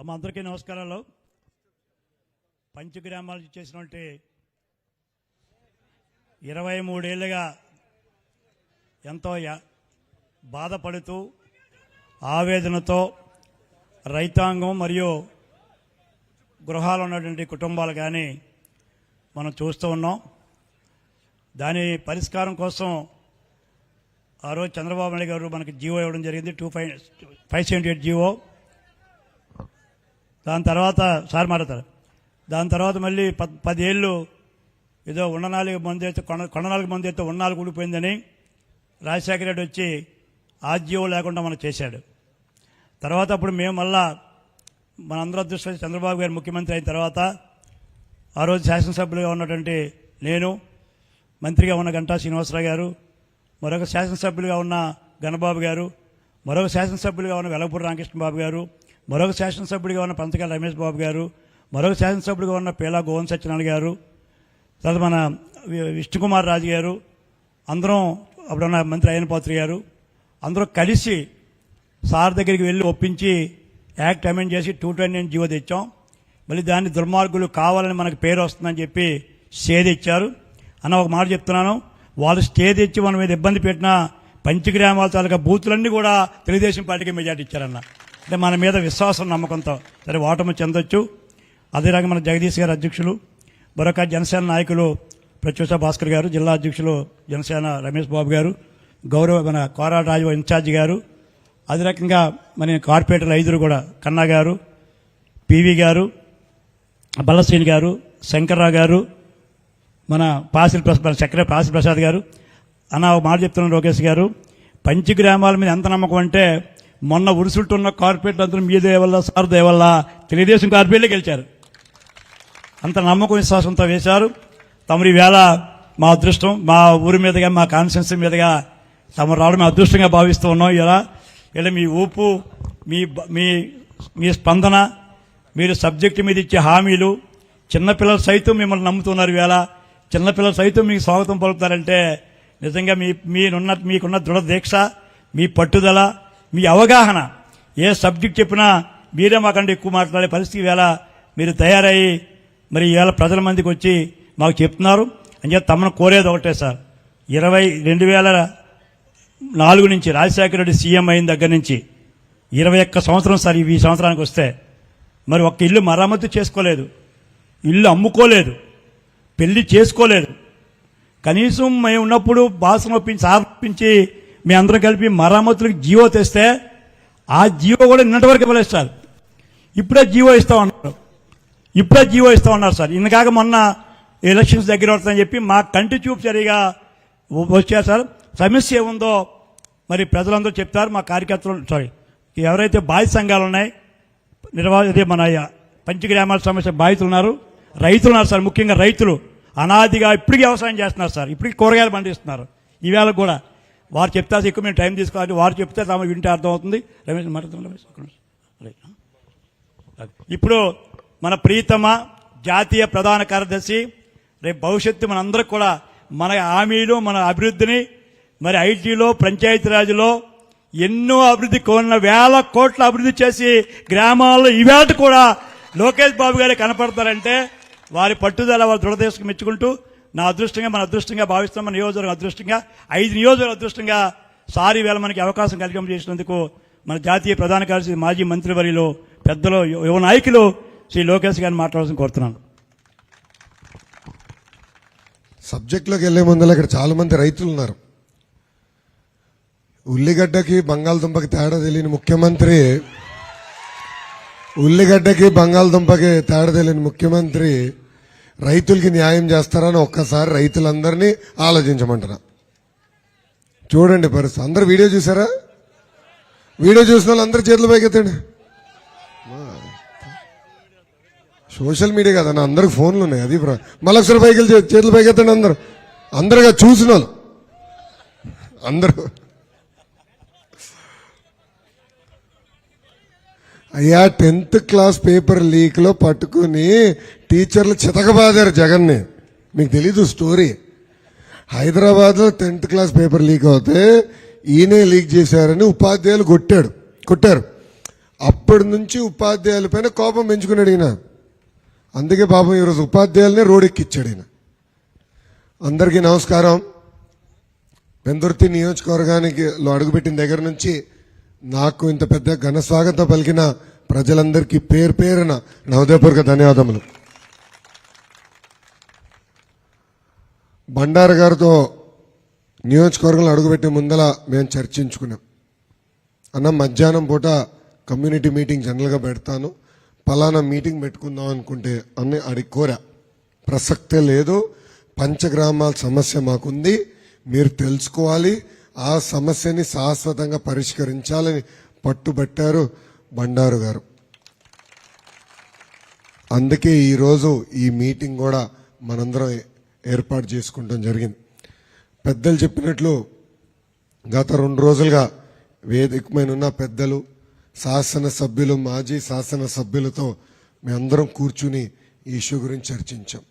అమ్మ అందరికీ నమస్కారాలు. పంచగ్రామాలు చేసినట్టు 23 ఏళ్ళుగా ఎంతో బాధపడుతూ ఆవేదనతో రైతాంగం మరియు గృహాలు ఉన్నటువంటి కుటుంబాలు కానీ మనం చూస్తూ ఉన్నాం. దాని పరిష్కారం కోసం ఆ రోజు చంద్రబాబు నాయుడు గారు మనకి జీవో ఇవ్వడం జరిగింది, 578 జీవో. దాని తర్వాత సార్ మాట్లాడతారు. దాని తర్వాత మళ్ళీ 10 ఏళ్ళు ఏదో ఉండనాలుగు మంది అయితే కొండనాలుగు మంది అయితే ఉన్నాళ్ళు కూడిపోయిందని రాజశేఖర రెడ్డి వచ్చి ఆ జీవో లేకుండా మనం చేశాడు. తర్వాత అప్పుడు మేము మళ్ళా మనందరూ అదృష్టం చంద్రబాబు గారు ముఖ్యమంత్రి అయిన తర్వాత ఆ రోజు శాసనసభ్యులుగా ఉన్నటువంటి నేను, మంత్రిగా ఉన్న గంటా శ్రీనివాసరావు గారు, మరొక శాసనసభ్యులుగా ఉన్న గణబాబు గారు, మరొక శాసనసభ్యులుగా ఉన్న వెలగపూడి రామకృష్ణ బాబు గారు, మరొక శాసనసభ్యుడిగా ఉన్న పంచకాల రమేష్ బాబు గారు, మరొక శాసనసభ్యుడిగా ఉన్న పేలా గోవన్ సత్యనారాయణ గారు, తర్వాత మన విష్ణుకుమార్ రాజు గారు, అందరం అప్పుడున్న మంత్రి అయ్యన పాత్రి గారు, అందరూ కలిసి సార్ దగ్గరికి వెళ్ళి ఒప్పించి యాక్ట్ అమెండ్ చేసి 229 జీవో తెచ్చాం. మళ్ళీ దాన్ని దుర్మార్గులు కావాలని మనకు పేరు వస్తుందని చెప్పి స్టే తెచ్చారు. అన్న ఒక మాట చెప్తున్నాను, వాళ్ళు స్టే తెచ్చి మన మీద ఇబ్బంది పెట్టిన పంచగ్రామాల తాలూకా బూతులన్నీ కూడా తెలుగుదేశం పార్టీకి మెజార్టీ ఇచ్చారన్న. అంటే మన మీద విశ్వాసం నమ్మకంతో సరే ఓటమి చెందొచ్చు. అదే రకంగా మన జగదీష్ గారు అధ్యక్షులు, మరొక జనసేన నాయకులు ప్రత్యూష భాస్కర్ గారు, జిల్లా అధ్యక్షులు జనసేన రమేష్ బాబు గారు, గౌరవ మన కోరాట రాజు ఇన్ఛార్జి గారు, అదే రకంగా మన కార్పొరేటర్లు 5 కూడా కన్నా గారు, పివి గారు, బల్లశ్రీని గారు, శంకర్రావు గారు, మన సెక్రటరీ పాసిల్ ప్రసాద్ గారు. అన్న ఒక మాట చెప్తున్నాను లోకేష్ గారు, పంచగ్రామాల మీద ఎంత నమ్మకం అంటే మొన్న ఉరుసుంటున్న కార్పొరేట్లు అందరూ మీ దేవల్ల సార్ దేవల్ల తెలుగుదేశం కార్పొరేట్లే గెలిచారు. అంత నమ్మకం విశ్వాసంతో వేశారు. తమరి వేళ మా అదృష్టం, మా ఊరి మీదుగా మా కాన్స్టిట్యున్సీ మీదుగా తమరు రావడం మేము అదృష్టంగా భావిస్తూ ఉన్నాం. ఇలా మీ ఊపు, మీ స్పందన, మీరు సబ్జెక్టు మీద ఇచ్చే హామీలు, చిన్నపిల్లలు సైతం మిమ్మల్ని నమ్ముతున్నారు. వేళ చిన్నపిల్లలు సైతం మీకు స్వాగతం పలుకుతారంటే నిజంగా మీకున్న దృఢ దీక్ష, మీ పట్టుదల, మీ అవగాహన, ఏ సబ్జెక్ట్ చెప్పినా మీరే మాకంటే ఎక్కువ మాట్లాడే పరిస్థితి వేళ మీరు తయారయ్యి మరి ఈవేళ ప్రజల మందికి వచ్చి మాకు చెప్తున్నారు అని చెప్పి తమను కోరేది ఒకటే సార్. 2004 నుంచి రాజశేఖర రెడ్డి సీఎం అయిన దగ్గర నుంచి 21 సంవత్సరం సార్ ఈ సంవత్సరానికి వస్తే మరి ఒక్క ఇల్లు మరమ్మతు చేసుకోలేదు, ఇల్లు అమ్ముకోలేదు, పెళ్లి చేసుకోలేదు. కనీసం మేము ఉన్నప్పుడు బాసం ఒప్పించి మీ అందరం కలిపి మరమ్మతులకు జీవో తెస్తే ఆ జీవో కూడా నిన్నటి వరకు ఇవ్వలేదు సార్. ఇప్పుడే జీవో ఇస్తామన్నారు సార్. ఇన్నకాక మొన్న ఎలక్షన్స్ దగ్గర అవుతుందని చెప్పి మా కంటి చూపు సరిగా వచ్చారు సార్. సమస్య ఏముందో మరి ప్రజలందరూ చెప్తారు. మా కార్యకర్తలు ఎవరైతే బాధిత సంఘాలు ఉన్నాయి, మన పంచగ్రామాల సమస్య బాధితులు ఉన్నారు, రైతులు ఉన్నారు సార్. ముఖ్యంగా రైతులు అనాదిగా ఇప్పటికీ వ్యవసాయం చేస్తున్నారు సార్, ఇప్పటికీ కూరగాయలు పండిస్తున్నారు. ఈవేళ కూడా వారు చెప్తారు, ఎక్కువ మేము టైం తీసుకోవాలి, వారు చెప్తే తమ వింటే అర్థమవుతుంది. రమేష్ ఇప్పుడు మన ప్రీతమ జాతీయ ప్రధాన కార్యదర్శి రేపు భవిష్యత్తు మనందరికి కూడా మన హామీలు, మన అభివృద్ధిని మరి ఐటీలో, పంచాయతీరాజ్లో ఎన్నో అభివృద్ధి కోరిన 1000 కోట్ల అభివృద్ధి చేసి గ్రామాల్లో ఈవేళ కూడా లోకేష్ బాబు గారే కనపడతారంటే వారి పట్టుదల, వారి దృఢదేశం మెచ్చుకుంటూ నా అదృష్టంగా, మన అదృష్టంగా భావిస్తాం. మన నియోజకవర్గం అదృష్టంగా, 5 నియోజకవర్గం అదృష్టంగా సారి వేళ మనకి అవకాశం కలిగం చేసినందుకు మన జాతీయ ప్రధాన కార్యదర్శి, మాజీ మంత్రివర్యులు, పెద్దలు, యువ నాయకులు శ్రీ లోకేష్ గారిని మాట్లాడాల్సిన కోరుతున్నాను. సబ్జెక్ట్లోకి వెళ్లే ముందర ఇక్కడ చాలా మంది రైతులు ఉన్నారు. ఉల్లిగడ్డకి బంగాళదుంపకి తేడా తెలియని ముఖ్యమంత్రి, రైతులకి న్యాయం చేస్తారని ఒక్కసారి రైతులందరినీ ఆలోచించమంటున్నా. చూడండి పరిస్థితి. అందరు వీడియో చూసారా? వీడియో చూసిన వాళ్ళు అందరు చేతులు పైకెత్తండి. సోషల్ మీడియా కదా, అందరికి ఫోన్లు ఉన్నాయి. అది మళ్ళొకసారి పైకి చేతులు పైకెత్తండి అందరుగా చూసిన వాళ్ళు అందరూ. అయ్యా 10th క్లాస్ పేపర్ లీక్ లో పట్టుకుని టీచర్లు చితకబాదారు జగన్ని. మీకు తెలీదు స్టోరీ. హైదరాబాద్ లో 10th క్లాస్ పేపర్ లీక్ అవుతే ఈయనే లీక్ చేశారని ఉపాధ్యాయులు కొట్టారు. అప్పటి నుంచి ఉపాధ్యాయులపైన కోపం పెంచుకున్నాడు ఈయన. అందుకే పాపం ఈరోజు ఉపాధ్యాయులనే రోడ్డెక్కిచ్చాడు ఈయన. అందరికీ నమస్కారం. పెందుర్తి నియోజకవర్గానికి అడుగుపెట్టిన దగ్గర నుంచి నాకు ఇంత పెద్ద ఘన స్వాగతం పలికిన ప్రజలందరికీ పేరు పేరున నా హృదయపూర్వక ధన్యవాదములు. బండారు గారితో నియోజకవర్గంలో అడుగుపెట్టే ముందల మేము చర్చించుకున్నాం. అన్న మధ్యాహ్నం పూట కమ్యూనిటీ మీటింగ్ జనరల్గా పెడతాను, పలానా మీటింగ్ పెట్టుకుందాం అనుకుంటే అన్ని అడిగి కోరా. ప్రసక్తే లేదు, పంచగ్రామాల సమస్య మాకుంది, మీరు తెలుసుకోవాలి, ఆ సమస్యని శాశ్వతంగా పరిష్కరించాలని పట్టుబట్టారు బండారు గారు. అందుకే ఈరోజు ఈ మీటింగ్ కూడా మనందరం ఏర్పాటు చేసుకుంటాం జరిగింది. పెద్దలు చెప్పినట్లు గత 2 రోజులుగా వేదికమైన ఉన్న పెద్దలు, శాసనసభ్యులు, మాజీ శాసనసభ్యులతో మేమందరం కూర్చుని ఈ ఇష్యూ గురించి చర్చించాం.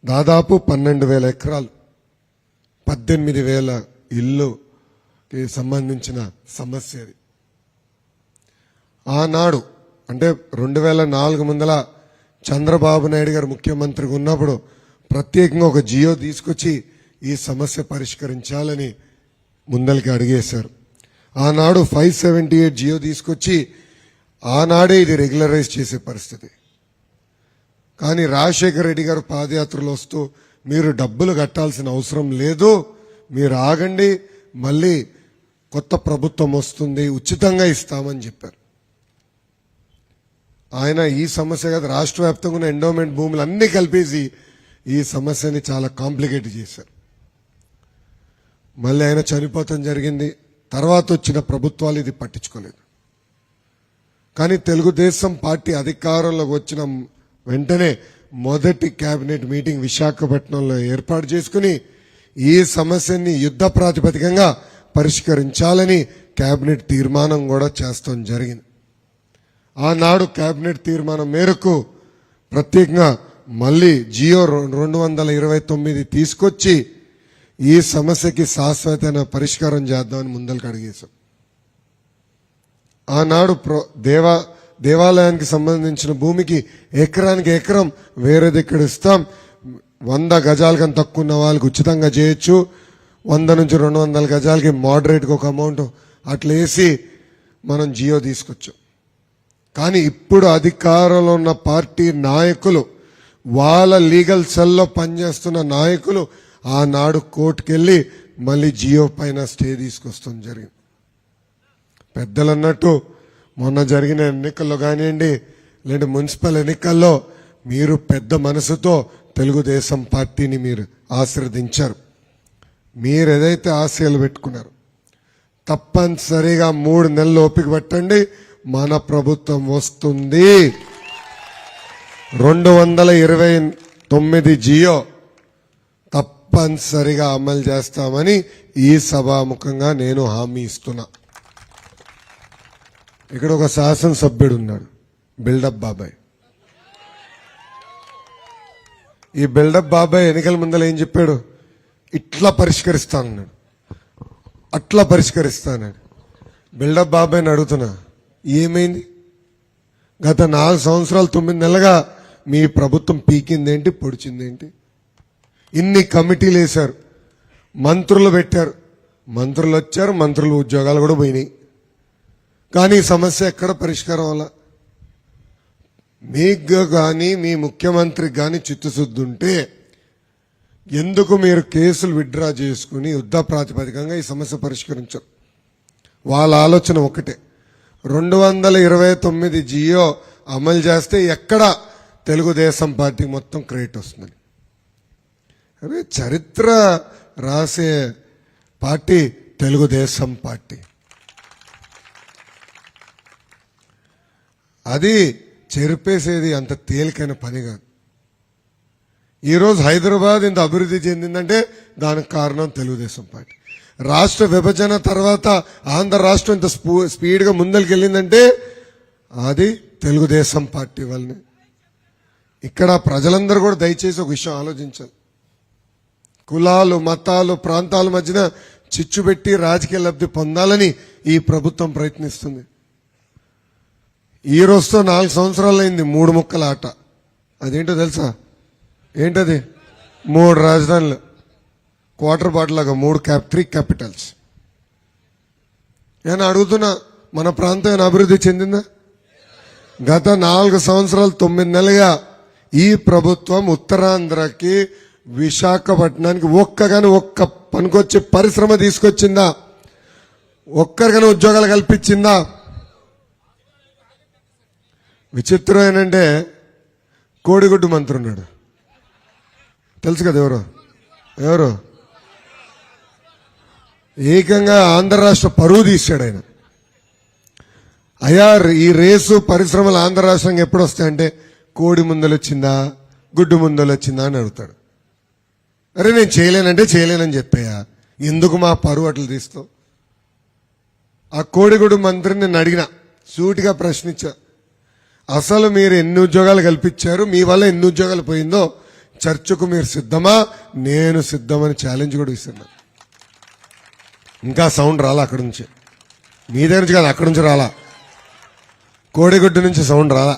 దాదాపు 12,000 ఎకరాలు, 18,000 ఇల్లుకి సంబంధించిన సమస్య అది. ఆనాడు అంటే 2004 ముందల చంద్రబాబు నాయుడు గారు ముఖ్యమంత్రిగా ఉన్నప్పుడు ప్రత్యేకంగా ఒక జియో తీసుకొచ్చి ఈ సమస్య పరిష్కరించాలని ముందలకి అడిగేశారు. ఆనాడు 578 జియో తీసుకొచ్చి ఆనాడే ఇది రెగ్యులరైజ్ చేసే పరిస్థితి. కానీ రాజశేఖర రెడ్డి గారు పాదయాత్రలో వస్తూ మీరు డబ్బులు కట్టాల్సిన అవసరం లేదు, మీరు ఆగండి, మళ్ళీ కొత్త ప్రభుత్వం వస్తుంది, ఉచితంగా ఇస్తామని చెప్పారు. ఆయన ఈ సమస్య కాదు, రాష్ట్ర వ్యాప్తంగా ఉన్న ఎండోమెంట్ భూములు అన్ని కలిపేసి ఈ సమస్యని చాలా కాంప్లికేట్ చేశారు. మళ్ళీ ఆయన చనిపోవటం జరిగింది. తర్వాత వచ్చిన ప్రభుత్వాలు ఇది పట్టించుకోలేదు. కానీ తెలుగుదేశం పార్టీ అధికారంలోకి వచ్చిన వెంటనే మొదటి కేబినెట్ మీటింగ్ విశాఖపట్నంలో ఏర్పాటు చేసుకుని ఈ సమస్యని యుద్ధ ప్రాతిపదికంగా పరిష్కరించాలని కేబినెట్ తీర్మానం కూడా చేస్తాం జరిగింది. ఆనాడు కేబినెట్ తీర్మానం మేరకు ప్రత్యేకంగా మళ్ళీ జియో 229 తీసుకొచ్చి ఈ సమస్యకి శాశ్వతమైన పరిష్కారం చేద్దామని ముందరికి అడిగేశాం. ఆనాడు దేవాలయానికి సంబంధించిన భూమికి ఎకరానికి ఎకరం వేరే దగ్గర ఇస్తాం, 100 గజాల కన్నా తక్కువ ఉన్న వాళ్ళకి ఉచితంగా చేయొచ్చు, 100 నుంచి 200 గజాలకి మోడరేట్గా ఒక అమౌంట్ అట్లా వేసి మనం జియో తీసుకొచ్చాం. కానీ ఇప్పుడు అధికారంలో ఉన్న పార్టీ నాయకులు, వాళ్ళ లీగల్ సెల్లో పనిచేస్తున్న నాయకులు ఆనాడు కోర్టుకెళ్ళి మళ్ళీ జియో పైన స్టే తీసుకొస్తాం జరిగింది. పెద్దలు అన్నట్టు మొన్న జరిగిన ఎన్నికల్లో కానివ్వండి, లేదా మున్సిపల్ ఎన్నికల్లో మీరు పెద్ద మనసుతో తెలుగుదేశం పార్టీని మీరు ఆశీర్వదించారు. మీరు ఏదైతే ఆశయాలు పెట్టుకున్నారు తప్పనిసరిగా 3 నెలలు ఓపిక పట్టండి, మన ప్రభుత్వం వస్తుంది. 229 జియో తప్పనిసరిగా అమలు చేస్తామని ఈ సభాముఖంగా నేను హామీ ఇస్తున్నా. ఇక్కడ ఒక శాసనసభ్యుడు ఉన్నాడు, బిల్డప్ బాబాయ్. ఈ బిల్డప్ బాబాయ్ ఎన్నికల ముందర ఏం చెప్పాడు? ఇట్లా పరిష్కరిస్తానన్నాడు, అట్లా పరిష్కరిస్తానన్నాడు. బిల్డప్ బాబాయ్ని అడుగుతున్నా, ఏమైంది? గత 4 సంవత్సరాలు 9 నెలలుగా మీ ప్రభుత్వం పీకిందేంటి, పొడిచిందేంటి? ఇన్ని కమిటీలు వేశారు, మంత్రులు పెట్టారు, మంత్రులు వచ్చారు, మంత్రుల ఉద్యోగాలు కూడా పోయినాయి. కానీ ఈ సమస్య ఎక్కడ పరిష్కారం అవ్వాల? మీకు కానీ మీ ముఖ్యమంత్రికి కానీ చిత్తశుద్ధి ఉంటే ఎందుకు మీరు కేసులు విత్డ్రా చేసుకుని యుద్ధ ప్రాతిపదికంగా ఈ సమస్య పరిష్కరించరు? వాళ్ళ ఆలోచన ఒకటే, 229 జియో అమలు చేస్తే ఎక్కడ తెలుగుదేశం పార్టీ మొత్తం క్రెడిట్ వస్తుంది. అరే చరిత్ర రాసే పార్టీ తెలుగుదేశం పార్టీ. అది చెరిపేసేది అంత తేలికైన పని కాదు. ఈరోజు హైదరాబాద్ ఇంత అభివృద్ధి చెందిందంటే దానికి కారణం తెలుగుదేశం పార్టీ. రాష్ట్ర విభజన తర్వాత ఆంధ్ర రాష్ట్రం ఇంత స్పీడ్గా ముందరికి వెళ్ళిందంటే అది తెలుగుదేశం పార్టీ వల్లనే. ఇక్కడ ప్రజలందరూ కూడా దయచేసి ఒక విషయం ఆలోచించాలి. కులాలు, మతాలు, ప్రాంతాల మధ్యన చిచ్చు పెట్టి రాజకీయ లబ్ధి పొందాలని ఈ ప్రభుత్వం ప్రయత్నిస్తుంది. ఈ రోజుతో 4 సంవత్సరాలు అయింది 3 ముక్కల ఆట. అదేంటో తెలుసా? ఏంటది? 3 రాజధానులు, క్వార్టర్ బాటిల్ లాగా 3 క్యాపిటల్స్. నేను అడుగుతున్నా, మన ప్రాంతం ఏమైనా అభివృద్ధి చెందిందా? గత 4 సంవత్సరాలు 9 నెలలుగా ఈ ప్రభుత్వం ఉత్తరాంధ్రకి, విశాఖపట్నానికి ఒక్క పనికొచ్చే పరిశ్రమ తీసుకొచ్చిందా? ఒక్కరికైనా ఉద్యోగాలు కల్పించిందా? విచిత్రం ఏంటంటే కోడిగుడ్డు మంత్రి ఉన్నాడు, తెలుసు కదా ఎవరు? ఏకంగా ఆంధ్ర రాష్ట్ర పరువు తీశాడు ఆయన. అయ్యా, ఈ రేసు పరిశ్రమలు ఆంధ్ర రాష్ట్రంగా ఎప్పుడు వస్తాయంటే కోడి ముందలు వచ్చిందా, గుడ్డు ముందలు వచ్చిందా అని అడుగుతాడు. అరే, నేను చేయలేనని చెప్పాయా, ఎందుకు మా పరువు అట్లా తీస్తావు? ఆ కోడిగుడ్డు మంత్రిని నేను అడిగిన, సూటిగా ప్రశ్నించా, అసలు మీరు ఎన్ని ఉద్యోగాలు కల్పించారు, మీ వల్ల ఎన్ని ఉద్యోగాలు పోయిందో చర్చకు మీరు సిద్ధమా? నేను సిద్ధమని ఛాలెంజ్ కూడా ఇస్తున్నా. ఇంకా సౌండ్ రాలా అక్కడి నుంచి, మీ దగ్గర నుంచి కాదు, అక్కడి నుంచి రాలా, కోడిగుడ్డు నుంచి సౌండ్ రాలా.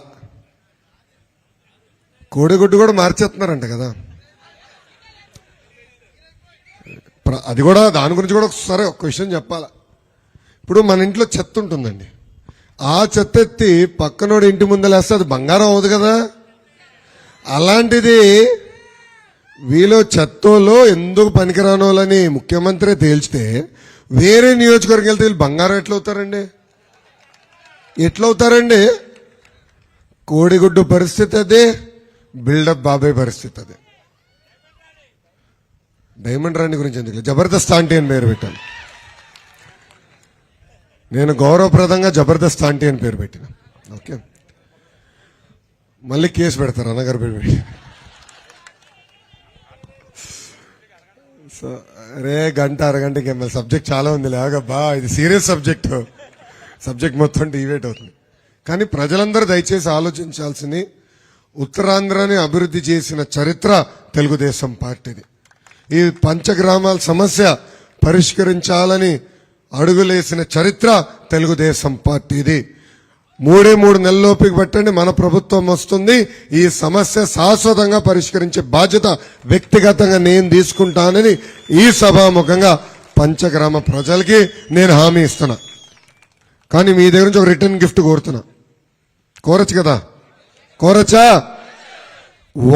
కోడిగుడ్డు కూడా మార్చేస్తున్నారంట కదా, అది కూడా, దాని గురించి కూడా ఒకసారి ఒక విషయం చెప్పాలా. ఇప్పుడు మన ఇంట్లో చెత్త ఉంటుందండి, ఆ చెత్త ఎత్తి పక్కనోడు ఇంటి ముందలేస్తే అది బంగారం అవుతుంది కదా. అలాంటిది వీళ్ళు చెత్తలో ఎందుకు పనికిరానోళ్ళని ముఖ్యమంత్రి తేల్చితే వేరే నియోజకవర్గం వెళ్తే వీళ్ళు బంగారం ఎట్లవుతారండి? కోడిగుడ్డు పరిస్థితి అదే, బిల్డప్ బాబాయ్ పరిస్థితి అదే. డైమండ్ రాణి గురించి ఎందుకు, జబర్దస్త్ ఆంటీ అని పేరు పెట్టాను నేను, గౌరవప్రదంగా జబర్దస్త్ ఆంటీ అని పేరు పెట్టిన. ఓకే, మళ్ళీ కేసు పెడతారు అన్నగారు పేరు పెట్టి. సో రే, గంట అరగంటకి ఎమ్మెల్యే సబ్జెక్ట్ చాలా ఉంది లేగబ్బా, ఇది సీరియస్ సబ్జెక్ట్ మొత్తం డివేట్ అవుతుంది. కానీ ప్రజలందరూ దయచేసి ఆలోచించాల్సింది, ఉత్తరాంధ్రాని అభివృద్ధి చేసిన చరిత్ర తెలుగుదేశం పార్టీది. ఈ పంచగ్రామాల సమస్య పరిష్కరించాలని అడుగులేసిన చరిత్ర తెలుగుదేశం పార్టీది. 3 నెలల్లోపుకి పెట్టండి, మన ప్రభుత్వం వస్తుంది. ఈ సమస్య శాశ్వతంగా పరిష్కరించే బాధ్యత వ్యక్తిగతంగా నేను తీసుకుంటానని ఈ సభాముఖంగా పంచగ్రామ ప్రజలకి నేను హామీ ఇస్తున్నా. కానీ మీ దగ్గర నుంచి ఒక రిటర్న్ గిఫ్ట్ కోరుతున్నా. కోరచ్చు కదా? కోరచ్చా?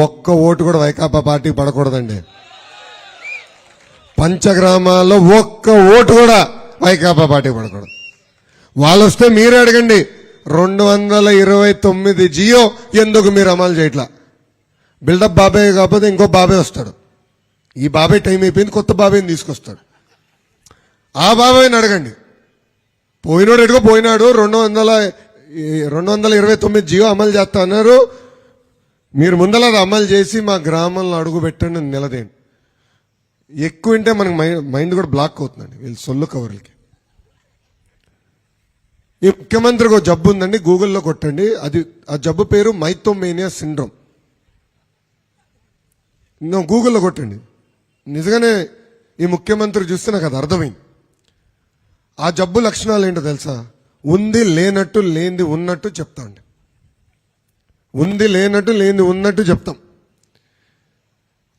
ఒక్క ఓటు కూడా వైకాపా పార్టీకి పడకూడదండి. పంచగ్రామాల్లో ఒక్క ఓటు కూడా వైకాపా పార్టీ పడకూడదు. వాళ్ళు వస్తే మీరే అడగండి, 229 జియో ఎందుకు మీరు అమలు చేయట్లా? బిల్డప్ బాబాయ్ కాకపోతే ఇంకో బాబాయ్ వస్తాడు. ఈ బాబాయ్ టైం అయిపోయింది, కొత్త బాబాయ్ని తీసుకొస్తాడు. ఆ బాబాయ్ని అడగండి. పోయినాడు ఎటుకో పోయినాడు, 229 జియో అమలు చేస్తా అన్నారు. మీరు ముందల అది అమలు చేసి మా గ్రామంలో అడుగు పెట్టండి, నిలదేయండి. ఎక్కువ వింటే మనకి మైండ్ కూడా బ్లాక్ అవుతుందండి వీళ్ళు సొల్లు కవర్లకి. ఈ ముఖ్యమంత్రికి ఒక జబ్బు ఉందండి, గూగుల్లో కొట్టండి. ఆ జబ్బు పేరు మైథోమేనియా సిండ్రోమ్. గూగుల్లో కొట్టండి. నిజంగానే ఈ ముఖ్యమంత్రి చూస్తే నాకు అది అర్థమైంది. ఆ జబ్బు లక్షణాలు ఏంటో తెలుసా? ఉంది లేనట్టు, లేనిది ఉన్నట్టు చెప్తాండి. ఉంది లేనట్టు, లేనిది ఉన్నట్టు చెప్తాం.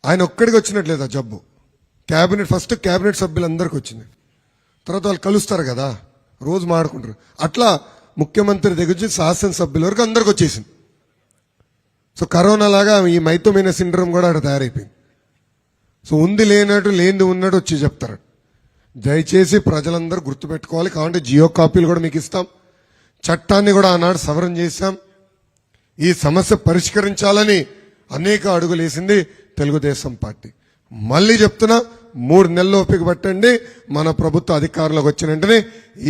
ఆయన ఒక్కడికి వచ్చినట్లేదు ఆ జబ్బు. ఫస్ట్ క్యాబినెట్ సభ్యులందరికీ వచ్చింది. తర్వాత వాళ్ళు కలుస్తారు కదా, రోజు మాడుకుంటారు. అట్లా ముఖ్యమంత్రి దగ్గర నుంచి శాసనసభ్యుల వరకు అందరికి వచ్చేసింది. సో కరోనా లాగా ఈ మైథోమేనియా సిండ్రోమ్ కూడా అక్కడ తయారైపోయింది. సో ఉంది లేనట్టు, లేనిది ఉన్నట్టు వచ్చి చెప్తారు. దయచేసి ప్రజలందరూ గుర్తుపెట్టుకోవాలి. కాబట్టి జియో కాపీలు కూడా మీకు ఇస్తాం. చట్టాన్ని కూడా ఆనాడు సవరణ చేశాం. ఈ సమస్య పరిష్కరించాలని అనేక అడుగులు వేసింది తెలుగుదేశం పార్టీ. మళ్ళీ చెప్తున్నా, 3 నెలలు ఓపిక పట్టండి. మన ప్రభుత్వ అధికారంలోకి వచ్చిన వెంటనే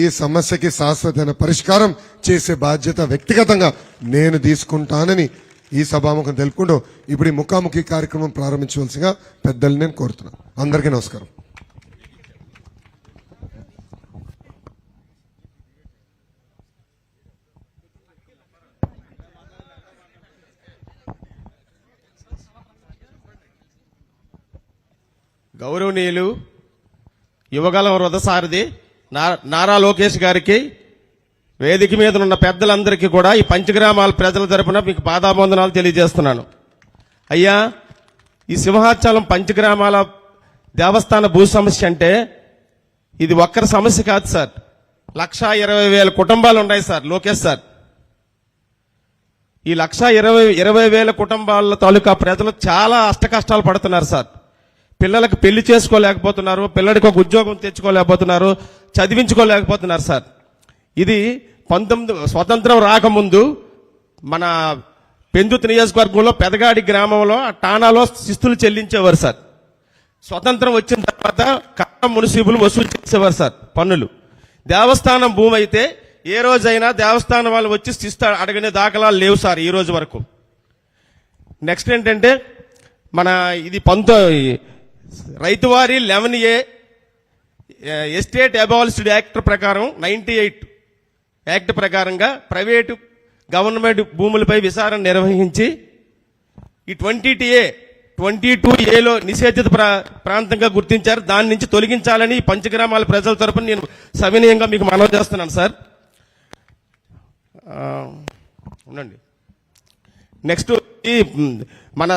ఈ సమస్యకి శాశ్వతమైన పరిష్కారం చేసే బాధ్యత వ్యక్తిగతంగా నేను తీసుకుంటానని ఈ సభాముఖం తెలుపుకుంటూ ఇప్పుడు ఈ ముఖాముఖి కార్యక్రమం ప్రారంభించవలసిగా పెద్దలు నేను కోరుతున్నాను. అందరికీ నమస్కారం. గౌరవనీయులు యువగలం రథసారథి నారా లోకేష్ గారికి వేదిక మీద ఉన్న పెద్దలందరికీ కూడా ఈ పంచగ్రామాల ప్రజల తరపున మీకు పాదాబంధనాలు తెలియజేస్తున్నాను. అయ్యా, ఈ సింహాచలం పంచగ్రామాల దేవస్థాన భూ సమస్య అంటే ఇది ఒక్కరి సమస్య కాదు సార్. 1,20,000 కుటుంబాలు ఉన్నాయి సార్ లోకేష్ సార్. ఈ 1,20,000 కుటుంబాల తాలూకా ప్రజలు చాలా అష్టకష్టాలు పడుతున్నారు సార్. పిల్లలకు పెళ్లి చేసుకోలేకపోతున్నారు, పిల్లడికి ఒక ఉద్యోగం తెచ్చుకోలేకపోతున్నారు, చదివించుకోలేకపోతున్నారు సార్. ఇది స్వతంత్రం రాకముందు మన పెందుతు నియోజకవర్గంలో పెదగాడి గ్రామంలో టానాలో శిస్తులు చెల్లించేవారు సార్. స్వతంత్రం వచ్చిన తర్వాత కట్ట మున్సిపుల్ వసూలు చేసేవారు సార్ పన్నులు. దేవస్థానం భూమి అయితే ఏ రోజైనా దేవస్థానం వాళ్ళు వచ్చి శిస్తు అడగనే దాఖలాలు లేవు సార్ ఈ రోజు వరకు. నెక్స్ట్ ఏంటంటే మన ఇది రైతువారి 11A ఎస్టేట్ అబాలిస్డ్ యాక్ట్ ప్రకారం 98 యాక్ట్ ప్రకారంగా ప్రైవేటు గవర్నమెంట్ భూములపై విచారణ నిర్వహించి ఈ 22Aలో నిషేధిత ప్రాంతంగా గుర్తించారు. దాని నుంచి తొలగించాలని పంచగ్రామాల ప్రజల తరపున నేను సవినయంగా మీకు మనవి చేస్తున్నాను సార్. ఉండండి. నెక్స్ట్ మన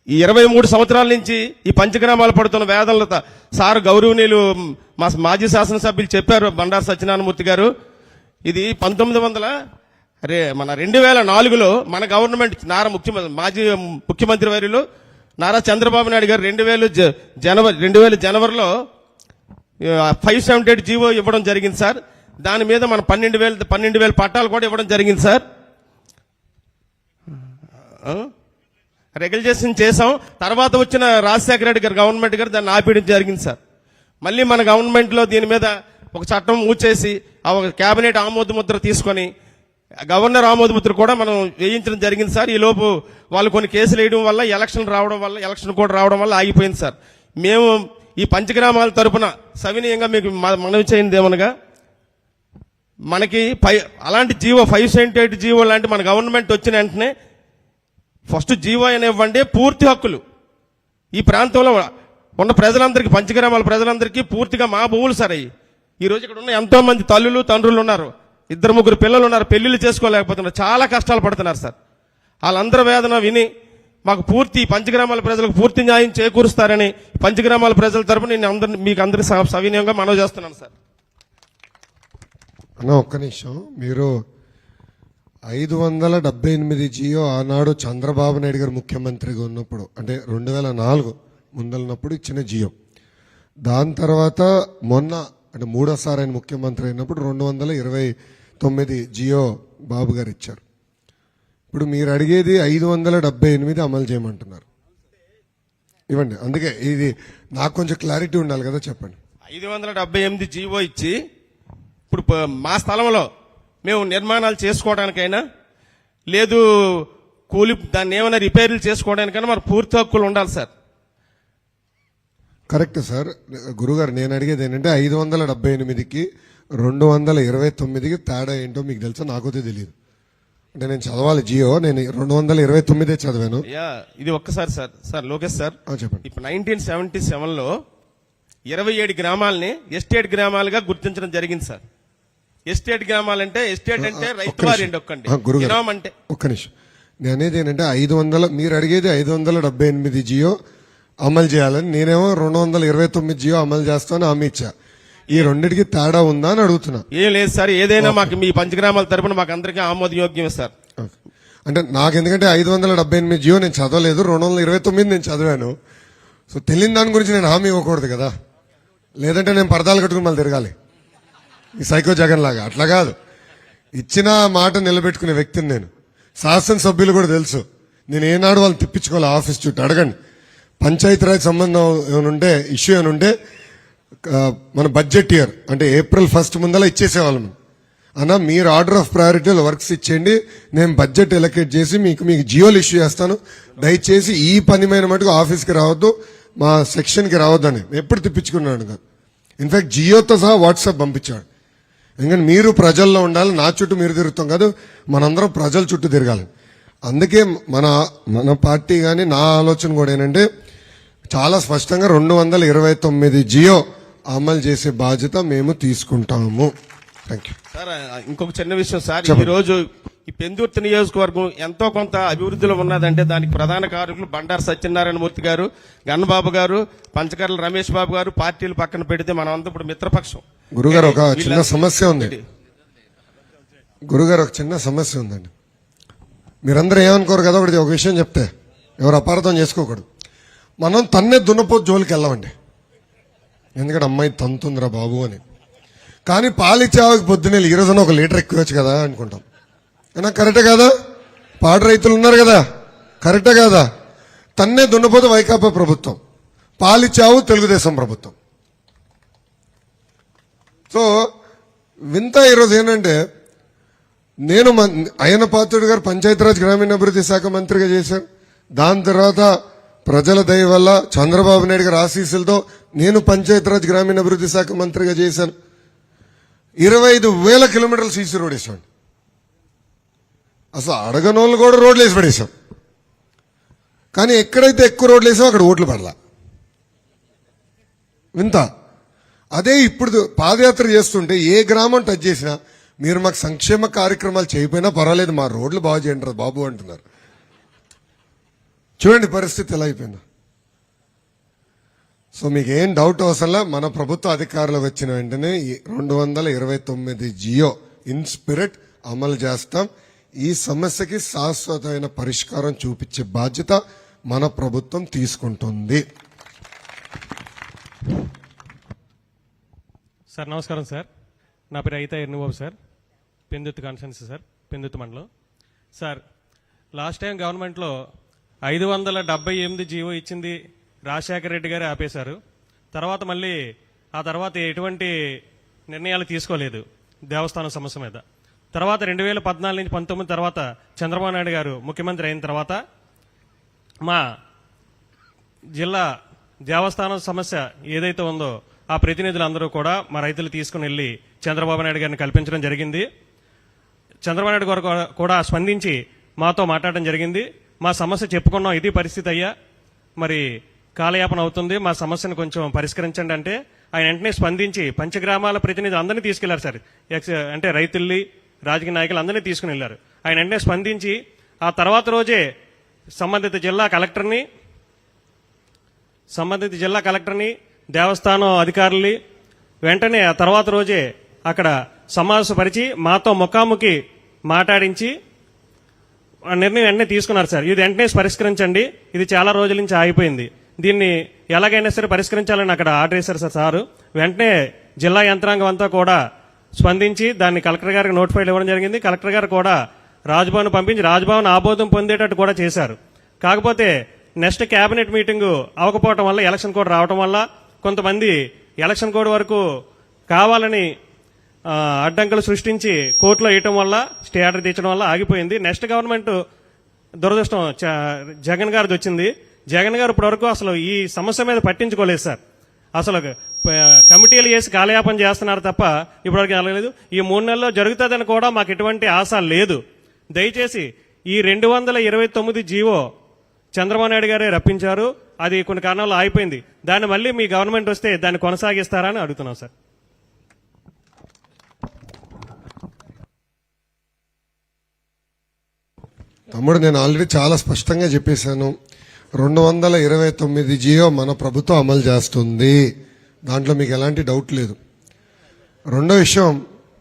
ఈ 23 సంవత్సరాల నుంచి ఈ పంచగ్రామాలు పడుతున్న వేదనలు సార్ గౌరవనీయులు మా మాజీ శాసనసభ్యులు చెప్పారు, బండారు సత్యనారాయణమూర్తి గారు. ఇది 2004లో మన గవర్నమెంట్ మాజీ ముఖ్యమంత్రి వర్యులు నారా చంద్రబాబు నాయుడు గారు 2000 జనవరిలో 578 జీవో ఇవ్వడం జరిగింది సార్. దాని మీద మన 12,000 పట్టాలు కూడా ఇవ్వడం జరిగింది సార్. రెగ్యులేషన్ చేసాం. తర్వాత వచ్చిన రాజశేఖర రెడ్డి గారు గవర్నమెంట్ గారు దాన్ని ఆపేయడం జరిగింది సార్. మళ్ళీ మన గవర్నమెంట్ లో దీని మీద ఒక చట్టం మూచేసి ఆ ఒక కేబినెట్ ఆమోద ముద్ర తీసుకొని గవర్నర్ ఆమోద ముద్ర కూడా మనం వేయించడం జరిగింది సార్. ఈ లోపు వాళ్ళు కొన్ని కేసులు వేయడం వల్ల ఎలక్షన్ కూడా రావడం వల్ల ఆగిపోయింది సార్. మేము ఈ పంచగ్రామాల తరపున సవినయంగా మీకు మనవి చేయింది ఏమనగా, మనకి అలాంటి జీవో 578 జీవో లాంటి మన గవర్నమెంట్ వచ్చిన వెంటనే ఫస్ట్ జీవో అనేవ్వండి, పూర్తి హక్కులు ఈ ప్రాంతంలో ఉన్న ప్రజలందరికీ, పంచగ్రామాల ప్రజలందరికీ పూర్తిగా మా భూములు సార్ అయ్యి. ఈ రోజు ఇక్కడ ఉన్న ఎంతో మంది తల్లులు తండ్రులు ఉన్నారు, 2-3 పిల్లలు ఉన్నారు, పెళ్లిళ్ళు చేసుకోలేకపోతున్నారు, చాలా కష్టాలు పడుతున్నారు సార్. వాళ్ళందరి వేదన విని మాకు పూర్తి పంచగ్రామాల ప్రజలకు పూర్తి న్యాయం చేకూరుస్తారని పంచగ్రామాల ప్రజల తరపున నేను మీకు అందరి సవినయంగా మనవి చేస్తున్నాను సార్. అన్న ఒక్క నిమిషం, మీరు 578 జియో ఆనాడు చంద్రబాబు నాయుడు గారు ముఖ్యమంత్రిగా ఉన్నప్పుడు, అంటే 2004 ముందలున్నప్పుడు ఇచ్చిన జియో. దాని తర్వాత మొన్న అంటే మూడోసారి ఆయన ముఖ్యమంత్రి అయినప్పుడు 229 జియో బాబు గారు ఇచ్చారు. ఇప్పుడు మీరు అడిగేది 578 అమలు చేయమంటున్నారు. ఇవ్వండి, అందుకే ఇది నాకు కొంచెం క్లారిటీ ఉండాలి కదా, చెప్పండి. 578 జీవో ఇచ్చి ఇప్పుడు మా స్థలంలో మేము నిర్మాణాలు చేసుకోవడానికైనా లేదు దాన్ని ఏమైనా రిపేర్లు చేసుకోవడానికైనా మరి పూర్తి హక్కులు ఉండాలి సార్. Correct sir. గురుగారు నేను అడిగేది ఏంటంటే 578కి 229కి తేడా ఏంటో మీకు తెలుసా? నాకైతే తెలియదు. అంటే నేను చదవాలి జియో, నేను 229 చదివాను. ఇది ఒక్కసారి సార్ లోకేష్ సార్ చెప్పండి. ఇప్పుడు 1977లో 27 గ్రామాలని ఎస్టేట్ గ్రామాలుగా గుర్తించడం జరిగింది సార్. ఎస్టేట్ గ్రామాలంటే ఎస్టేట్ అంటే రైతువారి ఒక్కండి అంటే. ఒక్క నిమిషం, నేను అనేది ఏంటంటే 500 మీరు అడిగేది 578 జియో అమలు చేయాలని, నేనేమో 229 జియో అమలు చేస్తాను హామీ ఇచ్చా. ఈ రెండింటికి తేడా ఉందా అని అడుగుతున్నా. ఏం లేదు సార్, ఏదైనా మాకు మీ పంచగ్రామాల తరపున మాకు అందరికీ ఆమోదయోగ్యం సార్. అంటే నాకు ఎందుకంటే 578 జియో నేను చదవలేదు, 229 నేను చదివాను. సో తెలియని దాని గురించి నేను హామీ ఇవ్వకూడదు కదా, లేదంటే నేను పరదాలు కట్టుకుని మళ్ళీ తిరగాలి ఈ సైకో జగన్ లాగా. అట్లా కాదు, ఇచ్చిన మాట నిలబెట్టుకునే వ్యక్తిని నేను. శాసనసభ్యులు కూడా తెలుసు, నేను ఏనాడు వాళ్ళని తిప్పించుకోవాలి ఆఫీస్ చుట్టూ. అడగండి, పంచాయతీరాజ్ సంబంధం ఏమనుంటే ఇష్యూ ఏమనుంటే మన బడ్జెట్ ఇయర్ అంటే April 1 ముందలా ఇచ్చేసేవాళ్ళం. అన్నా మీరు ఆర్డర్ ఆఫ్ ప్రయారిటీలో వర్క్స్ ఇచ్చేయండి, నేను బడ్జెట్ ఎలకేట్ చేసి మీకు జియోలు ఇష్యూ చేస్తాను, దయచేసి ఈ పనిమైన మటుకు ఆఫీస్కి రావద్దు, మా సెక్షన్కి రావద్దు అని ఎప్పుడు తిప్పించుకున్నాడు కాదు. ఇన్ఫాక్ట్ జియోతో సహా వాట్సాప్ పంపించాడు. ఎందుకంటే మీరు ప్రజల్లో ఉండాలి, నా చుట్టూ మీరు తిరుగుతాం కాదు, మనందరం ప్రజల చుట్టూ తిరగాలి. అందుకే మన పార్టీ కానీ నా ఆలోచన కూడా ఏంటంటే చాలా స్పష్టంగా 229 జియో అమలు చేసే బాధ్యత మేము తీసుకుంటాము. Thank you. సార్ ఇంకొక చిన్న విషయం సార్, చెప్పండి. ఈ రోజు ఈ పెందుర్తి నియోజకవర్గం ఎంతో కొంత అభివృద్ధిలో ఉన్నదంటే దానికి ప్రధాన కారకులు బండారు సత్యనారాయణ మూర్తి గారు, గన్నబాబు గారు, పంచకర్ల రమేష్ బాబు గారు. పార్టీలు పక్కన పెడితే మనం అంతా ఇప్పుడు మిత్రపక్షం. గురుగారు ఒక చిన్న సమస్య ఉంది. గురుగారు ఒక చిన్న సమస్య ఉందండి. మీరందరూ ఏమనుకోరు కదా, ఒకటి ఒక విషయం చెప్తే ఎవరు అపార్థం చేసుకోకూడదు. మనం తన్నే దున్నపోతు జోలికి వెళ్ళమండి, ఎందుకంటే అమ్మాయి తంతుందిరా బాబు అని. కానీ పాలిచ్చావుకి పొద్దునే ఈ రోజున ఒక లీటర్ ఎక్కువచ్చు కదా అనుకుంటాం. అయినా కరెక్టే కదా, పాడి రైతులు ఉన్నారు కదా, కరెక్టే కదా. తన్నే దున్నపోతు వైకాపా ప్రభుత్వం, పాలిచ్చావు తెలుగుదేశం ప్రభుత్వం. సో వింత ఈరోజు ఏంటంటే, నేను అయ్యన్న పాత్రుడు గారు పంచాయతీరాజ్ గ్రామీణాభివృద్ధి శాఖ మంత్రిగా చేశారు. దాని తర్వాత ప్రజల దయ వల్ల చంద్రబాబు నాయుడు గారి ఆశీస్సులతో నేను పంచాయతీరాజ్ గ్రామీణాభివృద్ధి శాఖ మంత్రిగా చేశాను. 25,000 కిలోమీటర్లు సీసీ రోడ్ వేసాం. అసలు అడగనోళ్ళు కూడా రోడ్లు వేసి పడేసాం. కానీ ఎక్కడైతే ఎక్కువ రోడ్లు వేసామో అక్కడ ఓట్లు పడలా. వింత. అదే ఇప్పుడు పాదయాత్ర చేస్తుంటే ఏ గ్రామం టచ్ చేసినా మీరు మాకు సంక్షేమ కార్యక్రమాలు చేయకపోయినా పర్వాలేదు, మా రోడ్లు బాగు చేయండి బాబు అంటున్నారు. చూడండి పరిస్థితి ఎలా అయిపోయిందో. సో మీకు ఏం డౌట్ అవసరంలా, మన ప్రభుత్వ అధికారులకు వచ్చిన వెంటనే 229 జియో ఇన్ స్పిరిట్ అమలు చేస్తాం. ఈ సమస్యకి శాశ్వతమైన పరిష్కారం చూపించే బాధ్యత మన ప్రభుత్వం తీసుకుంటుంది. సార్ నమస్కారం సార్, నా పేరు అయితే Ernubabu sir, Pendurthi constituency sir, Pendurthi మండలం. సార్ లాస్ట్ టైం గవర్నమెంట్లో 578 జీవో ఇచ్చింది రాజశేఖర రెడ్డి గారు ఆపేశారు. తర్వాత మళ్ళీ ఆ తర్వాత ఎటువంటి నిర్ణయాలు తీసుకోలేదు దేవస్థానం సమస్య మీద. తర్వాత 2014 నుంచి 19 తర్వాత చంద్రబాబు నాయుడు గారు ముఖ్యమంత్రి అయిన తర్వాత మా జిల్లా దేవస్థానం సమస్య ఏదైతే ఉందో ఆ ప్రతినిధులందరూ కూడా మా రైతులు తీసుకుని వెళ్ళి చంద్రబాబు నాయుడు గారిని కల్పించడం జరిగింది. చంద్రబాబు నాయుడు గారు కూడా స్పందించి మాతో మాట్లాడడం జరిగింది. మా సమస్య చెప్పుకున్నాం, ఇది పరిస్థితి అయ్యా, మరి కాలయాపన అవుతుంది, మా సమస్యను కొంచెం పరిష్కరించండి అంటే ఆయన వెంటనే స్పందించి పంచగ్రామాల ప్రతినిధులు అందరినీ తీసుకెళ్లారు సార్. అంటే రైతుల్ని, రాజకీయ నాయకులు అందరినీ తీసుకుని వెళ్ళారు. ఆయన వెంటనే స్పందించి ఆ తర్వాత రోజే సంబంధిత జిల్లా కలెక్టర్ని దేవస్థానం అధికారుల్ని వెంటనే ఆ తర్వాత రోజే అక్కడ సమావేశపరిచి మాతో ముఖాముఖి మాట్లాడించి నిర్ణయం వెంటనే తీసుకున్నారు సార్. ఇది వెంటనే పరిష్కరించండి, ఇది చాలా రోజుల నుంచి ఆగిపోయింది, దీన్ని ఎలాగైనా సరే పరిష్కరించాలని అక్కడ ఆర్డర్ చేశారు సార్. వెంటనే జిల్లా యంత్రాంగం అంతా కూడా స్పందించి దాన్ని కలెక్టర్ గారికి నోటిఫైడ్ ఇవ్వడం జరిగింది. కలెక్టర్ గారు కూడా రాజ్భవన్ పంపించి రాజ్భవన్ ఆమోదం పొందేటట్టు కూడా చేశారు. కాకపోతే నెక్స్ట్ కేబినెట్ మీటింగ్ అవ్వకపోవడం వల్ల, ఎలక్షన్ కోడ్ రావడం వల్ల కొంతమంది ఎలక్షన్ కోడ్ వరకు కావాలని అడ్డంకులు సృష్టించి కోర్టులో వేయటం వల్ల, స్టే ఆర్డర్ తెచ్చడం వల్ల ఆగిపోయింది. నెక్స్ట్ గవర్నమెంట్ దురదృష్టం జగన్ గారిది వచ్చింది. జగన్ గారు ఇప్పటివరకు అసలు ఈ సమస్య మీద పట్టించుకోలేదు సార్. అసలు కమిటీలు వేసి కాలయాపన చేస్తున్నారు తప్ప ఇప్పటివరకు వెళ్ళలేదు. ఈ 3 నెలల్లో జరుగుతుందని కూడా మాకు ఎటువంటి ఆశ లేదు. దయచేసి ఈ 229 జీవో చంద్రబాబు నాయుడు గారే రప్పించారు, అది కొన్ని కారణాలు ఆగిపోయింది. దాన్ని మళ్ళీ మీ గవర్నమెంట్ వస్తే దాన్ని కొనసాగిస్తారా అని అడుగుతున్నాం సార్. తమ్ముడు, నేను ఆల్రెడీ చాలా స్పష్టంగా చెప్పేశాను. 229 జియో మన ప్రభుత్వం అమలు చేస్తుంది, దాంట్లో మీకు ఎలాంటి డౌట్ లేదు. రెండో విషయం,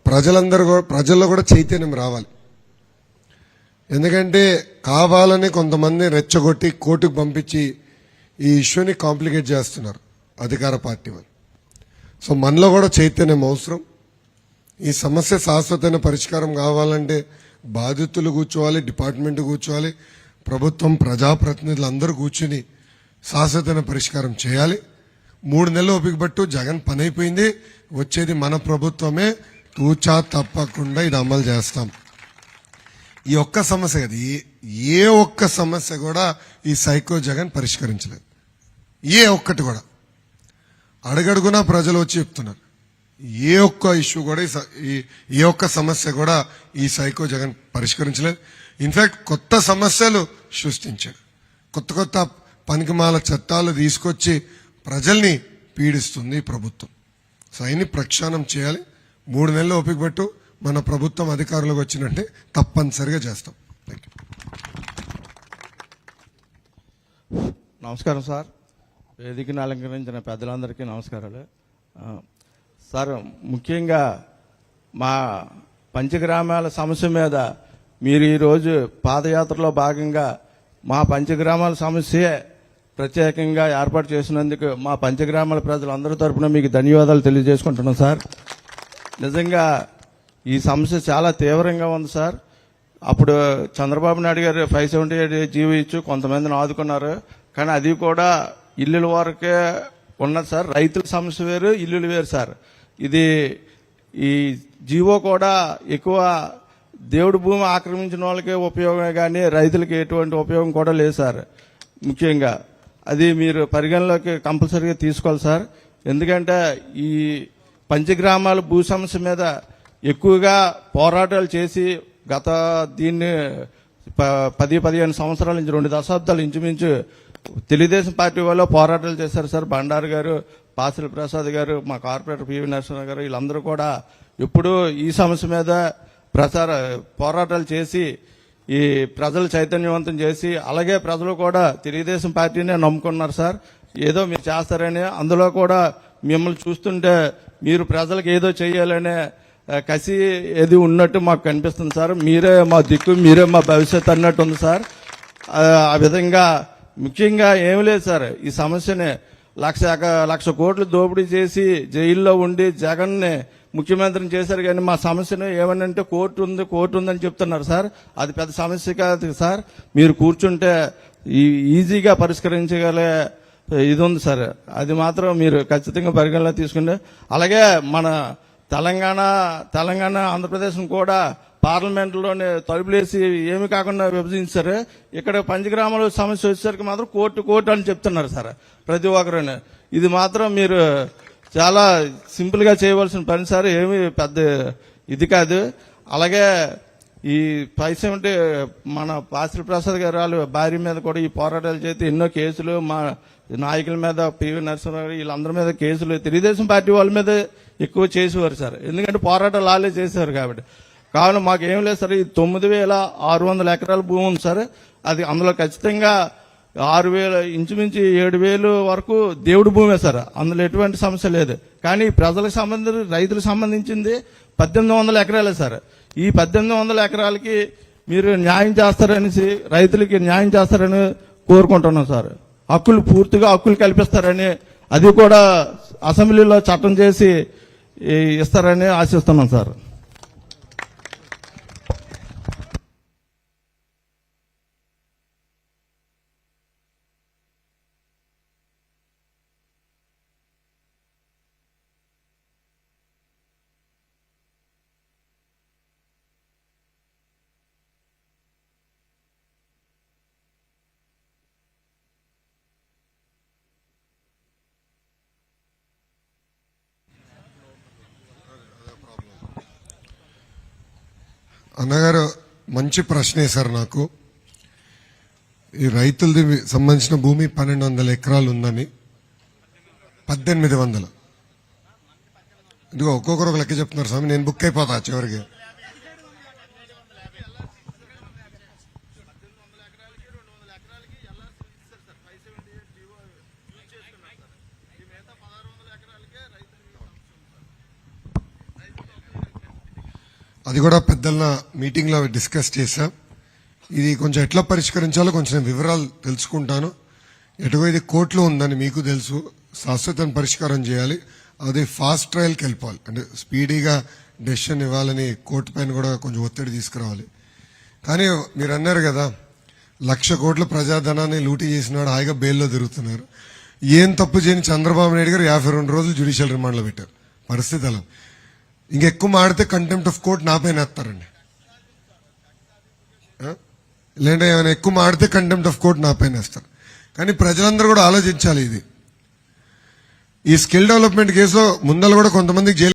ప్రజల్లో కూడా చైతన్యం రావాలి. ఎందుకంటే కావాలని కొంతమంది రెచ్చగొట్టి కోర్టుకు పంపించి ఈ ఇష్యూని కాంప్లికేట్ చేస్తున్నారు అధికార పార్టీ వాళ్ళు. సో మనలో కూడా చైతన్యం అవసరం. ఈ సమస్య శాశ్వతమైన పరిష్కారం కావాలంటే బాధితులు కూర్చోవాలి, డిపార్ట్మెంట్ కూర్చోవాలి, ప్రభుత్వం, ప్రజాప్రతినిధులు అందరూ కూర్చుని శాశ్వతమైన పరిష్కారం చేయాలి. 3 నెలలు ఓపిక పట్టు, జగన్ పని అయిపోయింది, వచ్చేది మన ప్రభుత్వమే, తూచా తప్పకుండా ఇది అమలు చేస్తాం. ఈ ఒక్క సమస్య కదా, ఏ ఒక్క సమస్య కూడా ఈ సైకో జగన్ పరిష్కరించలేదు. ఏ ఒక్కటి కూడా. అడుగడుగునా ప్రజలు వచ్చి చెప్తున్నారు. ఏ ఒక్క ఇష్యూ కూడా ఏ ఒక్క సమస్య కూడా ఈ సైకో జగన్ పరిష్కరించలేదు. ఇన్ఫాక్ట్ కొత్త సమస్యలు సృష్టించాడు, కొత్త పనికిమాల చట్టాలు తీసుకొచ్చి ప్రజల్ని పీడిస్తుంది ప్రభుత్వం. సో అయిన ప్రక్షాళన చేయాలి. 3 నెలలు ఓపిక పెట్టు, మన ప్రభుత్వం అధికారంలోకి వచ్చినట్టే తప్పనిసరిగా చేస్తాం. Thank you. నమస్కారం సార్. వేదికను అలంకరించిన పెద్దలందరికీ నమస్కారాలు. సార్, ముఖ్యంగా మా పంచగ్రామాల సమస్య మీద మీరు ఈరోజు పాదయాత్రలో భాగంగా మా పంచగ్రామాల సమస్యే ప్రత్యేకంగా ఏర్పాటు చేసినందుకు మా పంచగ్రామాల ప్రజలందరి తరపున మీకు ధన్యవాదాలు తెలియజేసుకుంటున్నాం సార్. నిజంగా ఈ సమస్య చాలా తీవ్రంగా ఉంది సార్. అప్పుడు చంద్రబాబు నాయుడు గారు 578 జీవో ఇచ్చి కొంతమందిని ఆదుకున్నారు. కానీ అది కూడా ఇల్లుల వరకే ఉన్నది సార్. రైతుల సమస్య వేరు, ఇల్లులు వేరు సార్. ఇది ఈ జీవో కూడా ఎక్కువ దేవుడి భూమి ఆక్రమించిన వాళ్ళకే ఉపయోగమే కానీ రైతులకి ఎటువంటి ఉపయోగం కూడా లేదు సార్. ముఖ్యంగా అది మీరు పరిగణలోకి కంపల్సరీగా తీసుకోవాలి సార్. ఎందుకంటే ఈ పంచగ్రామాల భూ సమస్య మీద ఎక్కువగా పోరాటాలు చేసి గత దీన్ని 10-15 సంవత్సరాల నుంచి 2 దశాబ్దాలు ఇంచుమించు తెలుగుదేశం పార్టీ వాళ్ళు పోరాటాలు చేశారు సార్. బండారు గారు, పాసిల ప్రసాద్ గారు, మా కార్పొరేటర్ పివి నరసింహ గారు, వీళ్ళందరూ కూడా ఎప్పుడూ ఈ సమస్య మీద పోరాటాలు చేసి ఈ ప్రజలు చైతన్యవంతం చేసి, అలాగే ప్రజలు కూడా తెలుగుదేశం పార్టీనే నమ్ముకున్నారు సార్. ఏదో మీరు చేస్తారని, అందులో కూడా మిమ్మల్ని చూస్తుంటే మీరు ప్రజలకు ఏదో చేయాలనే కసి ఏది ఉన్నట్టు మాకు కనిపిస్తుంది సార్. మీరే మా దిక్కు, మీరే మా భవిష్యత్తు అన్నట్టు ఉంది సార్. ఆ విధంగా ముఖ్యంగా ఏమి లేదు సార్. ఈ సమస్యని 1,00,00,000 కోట్లు దోపిడీ చేసి జైల్లో ఉండి జగన్ని ముఖ్యమంత్రిని చేశారు. కానీ మా సమస్యను ఏమనంటే కోర్టు ఉందని చెప్తున్నారు సార్. అది పెద్ద సమస్య కాదు సార్. మీరు కూర్చుంటే ఈజీగా పరిష్కరించగల ఇది ఉంది సార్. అది మాత్రం మీరు ఖచ్చితంగా పరిగణలో తీసుకుంటే, అలాగే మన తెలంగాణ ఆంధ్రప్రదేశ్ కూడా పార్లమెంట్లోనే తలుపులేసి ఏమి కాకుండా విభజించారు. ఇక్కడ పంచగ్రామాల సమస్య వచ్చేసరికి మాత్రం కోర్టు అని చెప్తున్నారు సార్ ప్రతి ఒక్కరు. ఇది మాత్రం మీరు చాలా సింపుల్ గా చేయవలసిన పని సార్. ఏమి పెద్ద ఇది కాదు. అలాగే ఈ 570 మన పాసిల ప్రసాద్ గారు వాళ్ళ భార్య మీద కూడా ఈ పోరాటాలు చేస్తే ఎన్నో కేసులు, మా నాయకుల మీద, పివి నరసింహరావు గారు, వీళ్ళందరి మీద కేసులు తెలుగుదేశం పార్టీ వాళ్ళ మీద ఎక్కువ చేసేవారు సార్. ఎందుకంటే పోరాటాలు వాళ్ళే చేసేవారు కాబట్టి. కావున మాకేం లేదు సార్. ఈ 9,600 ఎకరాల భూమి ఉంది సార్. అది అందులో ఖచ్చితంగా 6,000 ఇంచుమించు 7,000 వరకు దేవుడి భూమే సార్. అందులో ఎటువంటి సమస్య లేదు. కానీ ప్రజలకు సంబంధించి, రైతులకు సంబంధించింది 1,800 ఎకరాలే సార్. ఈ 1,800 ఎకరాలకి మీరు న్యాయం చేస్తారనేసి, రైతులకి న్యాయం చేస్తారని కోరుకుంటున్నాం సార్. పూర్తిగా హక్కులు కల్పిస్తారని, అది కూడా అసెంబ్లీలో చట్టం చేసి ఇస్తారని ఆశిస్తున్నాం సార్. అన్నగారు మంచి ప్రశ్న వేశారు నాకు. ఈ రైతులది సంబంధించిన భూమి 1,200 ఎకరాలు ఉందని. 1,800. ఇదిగో ఒక్కొక్కరు ఒక లెక్క చెప్తున్నారు స్వామి, నేను బుక్ అయిపోతా చివరికి. అది కూడా పెద్దల మీటింగ్ లో డిస్కస్ చేశాం. ఇది కొంచెం ఎట్లా పరిష్కరించాలో కొంచెం వివరాలు తెలుసుకుంటాను. ఎటుగో ఇది కోర్టులో ఉందని మీకు తెలుసు. శాశ్వత పరిష్కారం చేయాలి. అది ఫాస్ట్ ట్రయల్కి వెళ్ళిపోవాలి. అంటే స్పీడీగా డెసిషన్ ఇవ్వాలని కోర్టు పైన కూడా కొంచెం ఒత్తిడి తీసుకురావాలి. కానీ మీరు అన్నారు కదా, 1,00,000 కోట్ల ప్రజాధనాన్ని లూటీ చేసినాడు, హాయిగా బెయిల్లో తిరుగుతున్నారు. ఏం తప్పు చేయని చంద్రబాబు నాయుడు గారు 52 రోజులు జ్యుడిషియల్ రిమాండ్లో పెట్టారు. పరిస్థితి అలా. ఇంకెక్కువ మాడితే కంటెంప్ట్ ఆఫ్ కోర్ట్ నా పైన వేస్తారండి. లేదంటే ఏమైనా ఎక్కువ మాడితే కంటెంప్ట్ ఆఫ్ కోర్ట్ నా పైన వేస్తారు. కానీ ప్రజలందరూ కూడా ఆలోచించాలి. ఇది ఈ స్కిల్ డెవలప్మెంట్ కేసులో ముందర కూడా కొంతమందికి జైలు